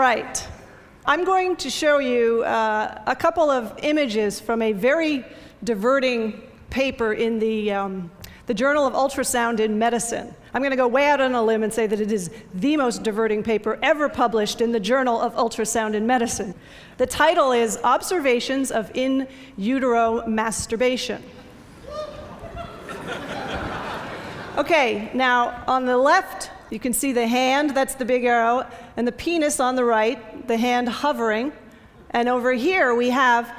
right. I'm going to show you a couple of images from a very diverting paper in the Journal of Ultrasound in Medicine. I'm going to go way out on a limb and say that it is the most diverting paper ever published in the Journal of Ultrasound in Medicine. The title is Observations of In Utero Masturbation. Okay, now on the left, you can see the hand, that's the big arrow, and the penis on the right, the hand hovering. And over here we have,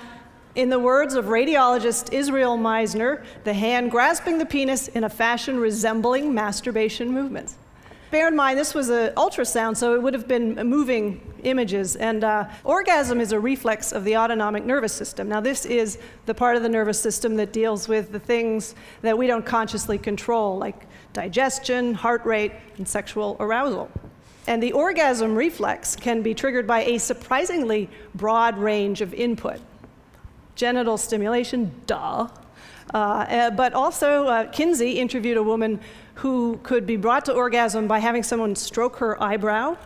in the words of radiologist Israel Meisner, the hand grasping the penis in a fashion resembling masturbation movements. Bear in mind, this was an ultrasound, so it would have been moving images. And orgasm is a reflex of the autonomic nervous system. Now, this is the part of the nervous system that deals with the things that we don't consciously control, like digestion, heart rate, and sexual arousal. And the orgasm reflex can be triggered by a surprisingly broad range of input. Genital stimulation, duh. But also, Kinsey interviewed a woman who could be brought to orgasm by having someone stroke her eyebrow.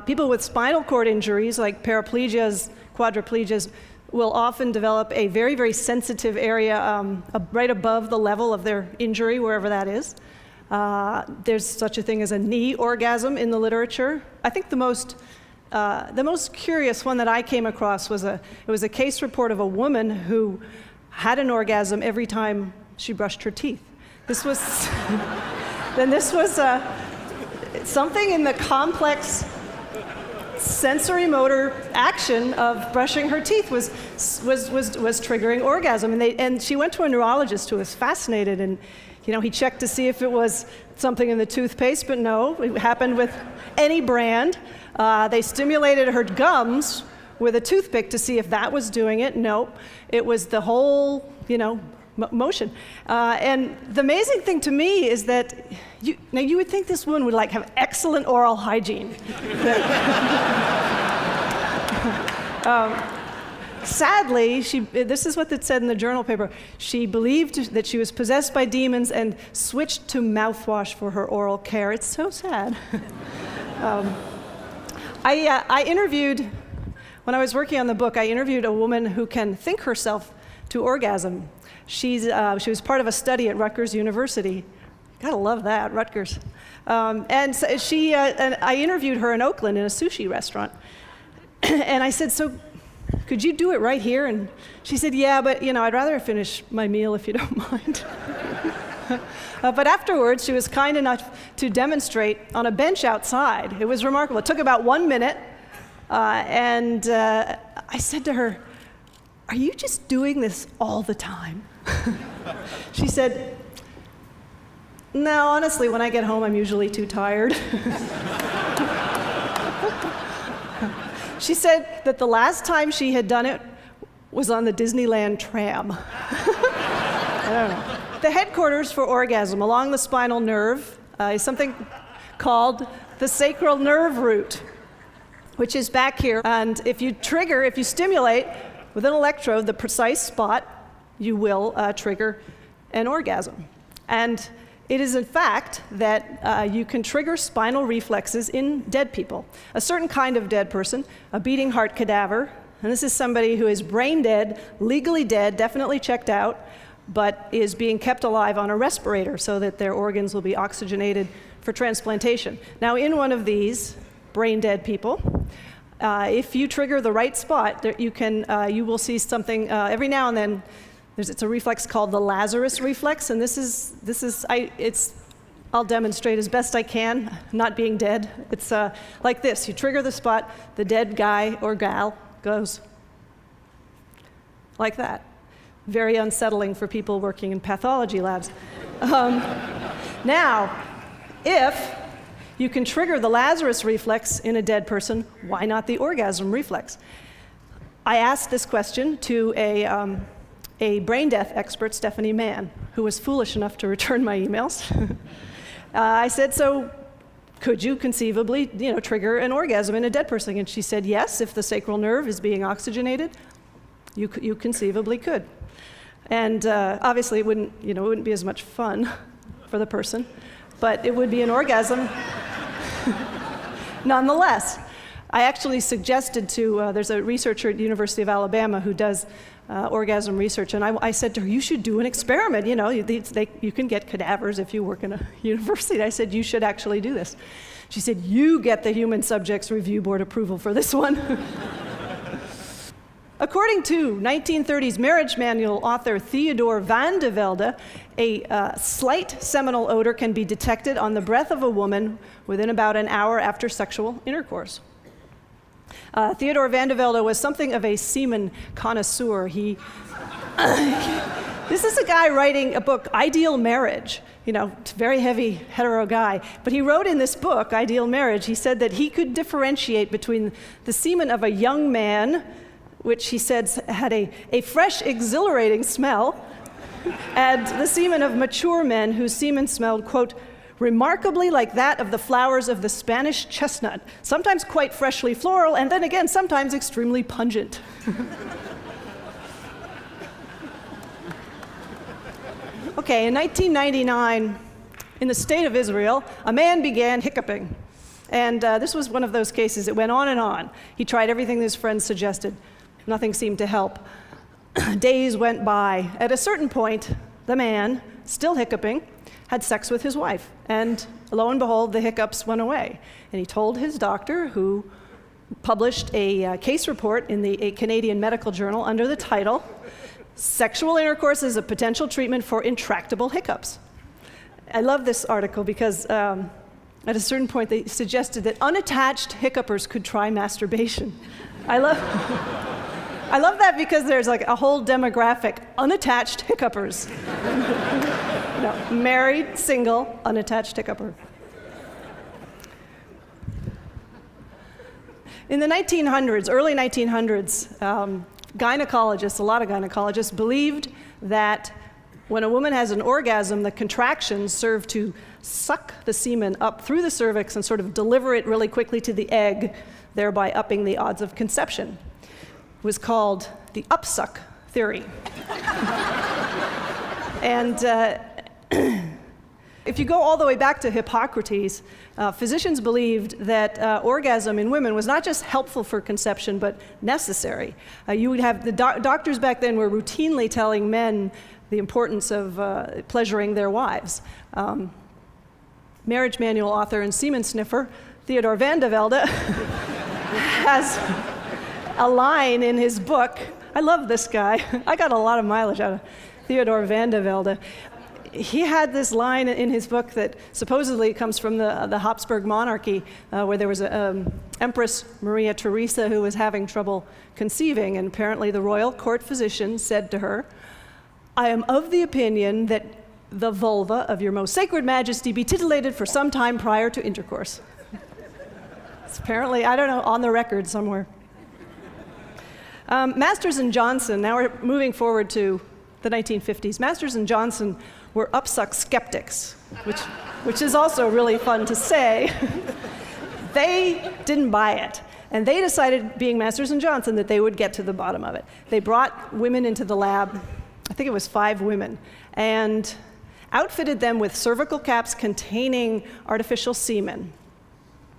People with spinal cord injuries, like paraplegias, quadriplegias, will often develop a very, very sensitive area right above the level of their injury, wherever that is. There's such a thing as a knee orgasm in the literature. I think the most curious one that I came across was it was a case report of a woman who had an orgasm every time she brushed her teeth. This was something in the complex sensory motor action of brushing her teeth was triggering orgasm. And she went to a neurologist who was fascinated, and he checked to see if it was something in the toothpaste, but no, it happened with any brand. They stimulated her gums with a toothpick to see if that was doing it. Nope, it was the whole, motion. And the amazing thing to me is that you would think this woman would have excellent oral hygiene. Sadly, this is what it said in the journal paper. She believed that she was possessed by demons and switched to mouthwash for her oral care. It's so sad. I interviewed, when I was working on the book, I interviewed a woman who can think herself to orgasm. She was part of a study at Rutgers University. Gotta love that, Rutgers. And so I interviewed her in Oakland in a sushi restaurant. And I said, so could you do it right here? And she said, yeah, but I'd rather finish my meal if you don't mind. But afterwards, she was kind enough to demonstrate on a bench outside. It was remarkable. It took about 1 minute. And I said to her, are you just doing this all the time? She said, no, honestly, when I get home, I'm usually too tired. She said that the last time she had done it was on the Disneyland tram. I don't know. The headquarters for orgasm along the spinal nerve is something called the sacral nerve root, which is back here. And if you stimulate with an electrode the precise spot, you will trigger an orgasm. And it is in fact that you can trigger spinal reflexes in dead people. A certain kind of dead person, a beating heart cadaver, and this is somebody who is brain dead, legally dead, definitely checked out, but is being kept alive on a respirator so that their organs will be oxygenated for transplantation. Now, in one of these brain dead people, if you trigger the right spot, you will see something every now and then. It's a reflex called the Lazarus reflex, and I'll demonstrate as best I can, not being dead. It's like this: you trigger the spot, the dead guy or gal goes like that. Very unsettling for people working in pathology labs. Now, if you can trigger the Lazarus reflex in a dead person, why not the orgasm reflex? I asked this question to a brain death expert, Stephanie Mann, who was foolish enough to return my emails. I said, so could you conceivably, trigger an orgasm in a dead person? And she said, yes, if the sacral nerve is being oxygenated, you conceivably could. And obviously it wouldn't be as much fun for the person, but it would be an orgasm nonetheless. I actually suggested to, there's a researcher at the University of Alabama who does orgasm research, and I said to her, you should do an experiment. You know, you can get cadavers if you work in a university. I said, you should actually do this. She said, you get the Human Subjects Review Board approval for this one. According to 1930s marriage manual author Theodore van de Velde, a slight seminal odor can be detected on the breath of a woman within about an hour after sexual intercourse. Theodore van de Velde was something of a semen connoisseur. This is a guy writing a book, Ideal Marriage. You know, very heavy hetero guy. But he wrote in this book, Ideal Marriage, he said that he could differentiate between the semen of a young man, which he said had a fresh, exhilarating smell, and the semen of mature men whose semen smelled, quote, remarkably like that of the flowers of the Spanish chestnut, sometimes quite freshly floral, and then again, sometimes extremely pungent. Okay, in 1999, in the state of Israel, a man began hiccuping. And this was one of those cases. It went on and on. He tried everything his friends suggested. Nothing seemed to help. Days went by. At a certain point, the man, still hiccuping, had sex with his wife. And lo and behold, the hiccups went away. And he told his doctor, who published a case report in a Canadian medical journal under the title, Sexual Intercourse is a Potential Treatment for Intractable Hiccups. I love this article because at a certain point they suggested that unattached hiccupers could try masturbation. I love that because there's like a whole demographic, unattached hiccupers. No, married, single, unattached hiccupper. In the 1900s, early 1900s, gynecologists, a lot of gynecologists, believed that when a woman has an orgasm, the contractions serve to suck the semen up through the cervix and sort of deliver it really quickly to the egg, thereby upping the odds of conception. It was called the upsuck theory. And if you go all the way back to Hippocrates, physicians believed that orgasm in women was not just helpful for conception, but necessary. You would have the doctors back then were routinely telling men the importance of pleasuring their wives. Marriage manual author and semen sniffer Theodore van de Velde has a line in his book. I love this guy. I got a lot of mileage out of Theodore van de Velde. He had this line in his book that supposedly comes from the Habsburg monarchy, where there was Empress Maria Theresa who was having trouble conceiving, and apparently the royal court physician said to her, I am of the opinion that the vulva of your most sacred majesty be titillated for some time prior to intercourse. It's apparently, I don't know, on the record somewhere. Masters and Johnson, now we're moving forward to the 1950s. Masters and Johnson were upsuck skeptics, which is also really fun to say. They didn't buy it. And they decided, being Masters and Johnson, that they would get to the bottom of it. They brought women into the lab, I think it was 5 women, and outfitted them with cervical caps containing artificial semen.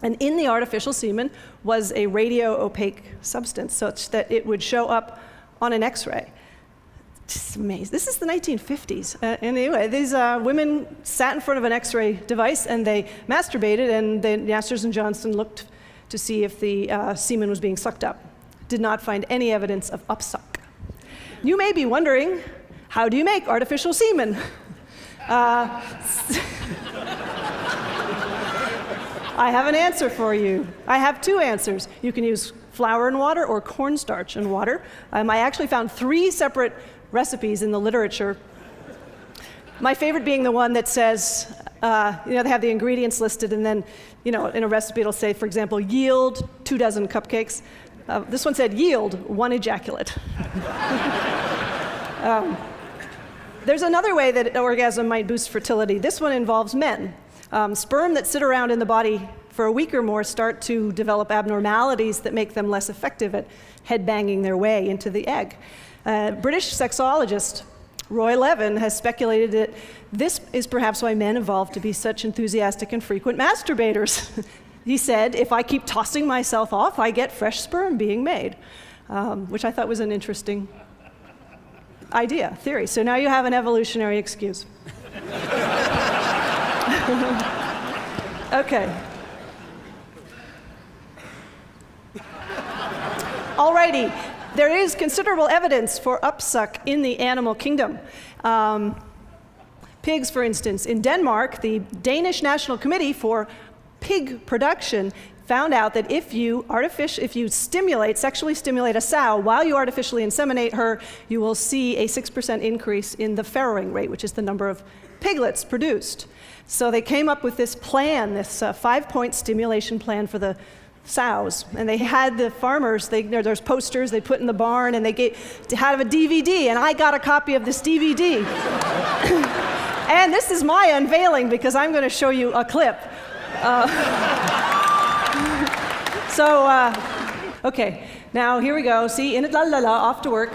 And in the artificial semen was a radio-opaque substance such that it would show up on an X-ray. Just amazing. This is the 1950s. Anyway, these women sat in front of an X-ray device and they masturbated, and the Masters and Johnson looked to see if the semen was being sucked up. Did not find any evidence of upsuck. You may be wondering, how do you make artificial semen? I have an answer for you. I have 2 answers. You can use flour and water or cornstarch and water. I actually found 3 separate recipes in the literature. My favorite being the one that says, they have the ingredients listed, and then, in a recipe it'll say, for example, yield 2 dozen cupcakes. This one said, yield 1 ejaculate. There's another way that orgasm might boost fertility. This one involves men. Sperm that sit around in the body for a week or more start to develop abnormalities that make them less effective at head-banging their way into the egg. British sexologist Roy Levin has speculated that this is perhaps why men evolved to be such enthusiastic and frequent masturbators. he said, if I keep tossing myself off, I get fresh sperm being made, which I thought was an interesting theory. So now you have an evolutionary excuse. Okay. Alrighty. There is considerable evidence for upsuck in the animal kingdom. Pigs, for instance. In Denmark, the Danish National Committee for Pig Production found out that if you sexually stimulate a sow while you artificially inseminate her, you will see a 6% increase in the farrowing rate, which is the number of piglets produced. So they came up with this plan, this 5-point stimulation plan for the sows, and they had the farmers, there's posters they put in the barn, and they had a DVD, and I got a copy of this DVD. And this is my unveiling, because I'm going to show you a clip. Okay, now here we go. See, off to work.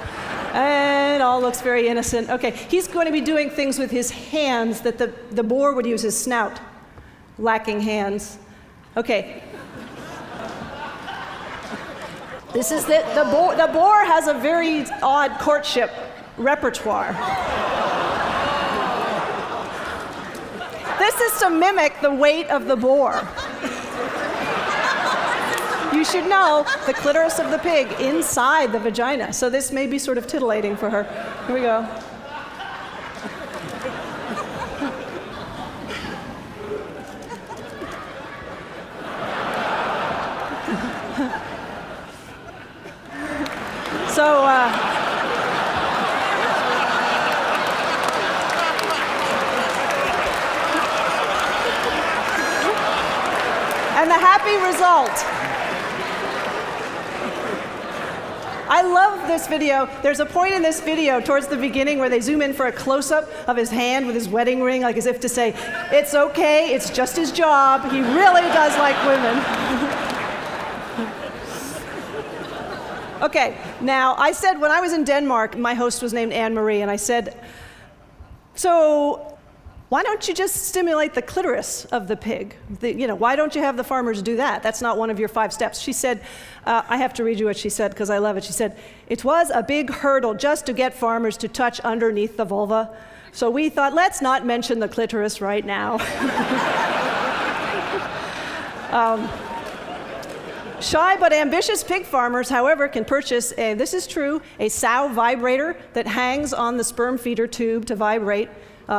And it all looks very innocent. Okay, he's going to be doing things with his hands that the boar would use his snout. Lacking hands. Okay. This is the boar has a very odd courtship repertoire. This is to mimic the weight of the boar. You should know the clitoris of the pig inside the vagina. So this may be sort of titillating for her. Here we go. And the happy result. I love this video. There's a point in this video towards the beginning where they zoom in for a close-up of his hand with his wedding ring, like as if to say, it's okay, it's just his job. He really does like women. Okay, now I said when I was in Denmark, my host was named Anne-Marie, and I said, so why don't you just stimulate the clitoris of the pig? Why don't you have the farmers do that? That's not one of your 5 steps. She said, I have to read you what she said because I love it. She said, it was a big hurdle just to get farmers to touch underneath the vulva. So we thought, let's not mention the clitoris right now. Shy but ambitious pig farmers, however, can purchase, this is true, a sow vibrator that hangs on the sperm feeder tube to vibrate.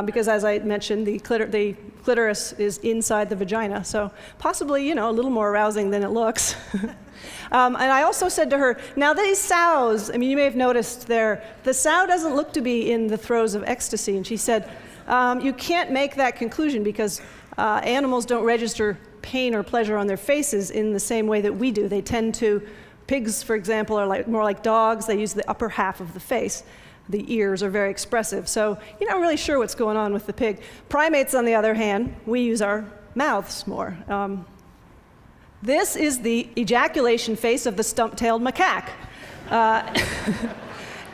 Because as I mentioned, the clitoris is inside the vagina, so possibly, a little more arousing than it looks. And I also said to her, now these sows, you may have noticed the sow doesn't look to be in the throes of ecstasy. And she said, you can't make that conclusion because animals don't register pain or pleasure on their faces in the same way that we do. They tend to, pigs, for example, are more like dogs. They use the upper half of the face. The ears are very expressive, so you're not really sure what's going on with the pig. Primates, on the other hand, we use our mouths more. This is the ejaculation face of the stump-tailed macaque.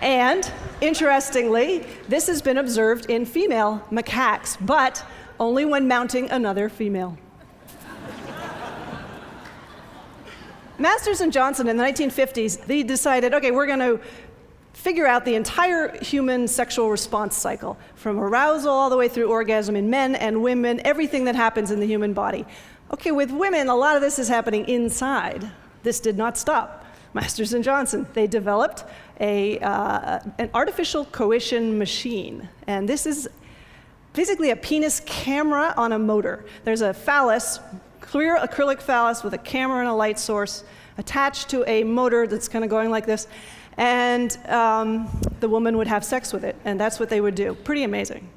And, interestingly, this has been observed in female macaques, but only when mounting another female. Masters and Johnson in the 1950s, they decided, okay, we're going to figure out the entire human sexual response cycle, from arousal all the way through orgasm in men and women, everything that happens in the human body. Okay, with women, a lot of this is happening inside. This did not stop. Masters and Johnson, they developed an artificial coition machine. And this is basically a penis camera on a motor. There's a phallus, clear acrylic phallus with a camera and a light source attached to a motor that's kind of going like this. And the woman would have sex with it, and that's what they would do. Pretty amazing.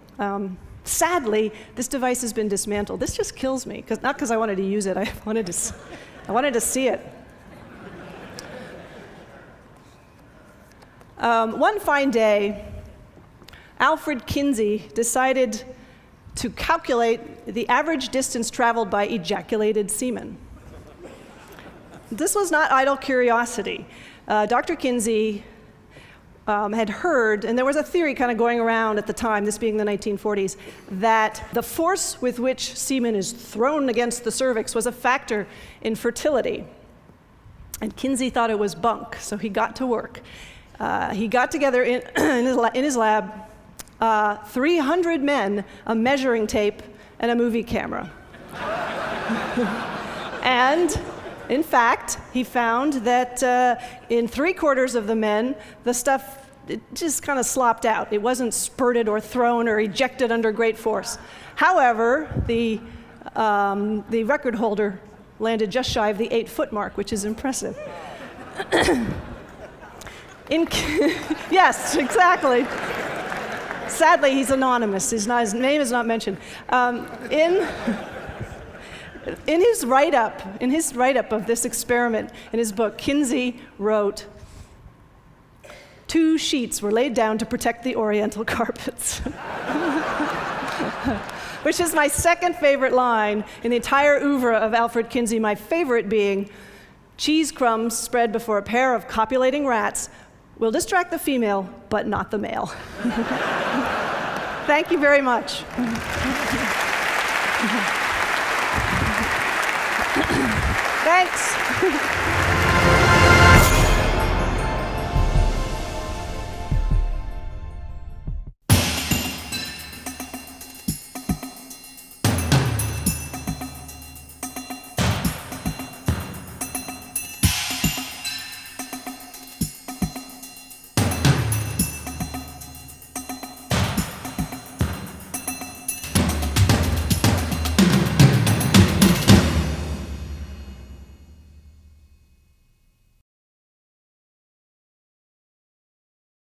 Sadly, this device has been dismantled. This just kills me, not because I wanted to use it. I wanted to see it. One fine day, Alfred Kinsey decided to calculate the average distance traveled by ejaculated semen. This was not idle curiosity. Dr. Kinsey had heard, and there was a theory kind of going around at the time, this being the 1940s, that the force with which semen is thrown against the cervix was a factor in fertility. And Kinsey thought it was bunk, so he got to work. He got together in his lab 300 men, a measuring tape, and a movie camera. And in fact, he found that in 3/4 of the men, the stuff it just kind of slopped out. It wasn't spurted or thrown or ejected under great force. However, the record holder landed just shy of the 8-foot mark, which is impressive. Yes, exactly. Sadly, he's anonymous. His name is not mentioned. In his write-up of this experiment, in his book, Kinsey wrote, "2 sheets were laid down to protect the oriental carpets." Which is my second favorite line in the entire oeuvre of Alfred Kinsey, my favorite being, "Cheese crumbs spread before a pair of copulating rats will distract the female, but not the male." Thank you very much. Thanks.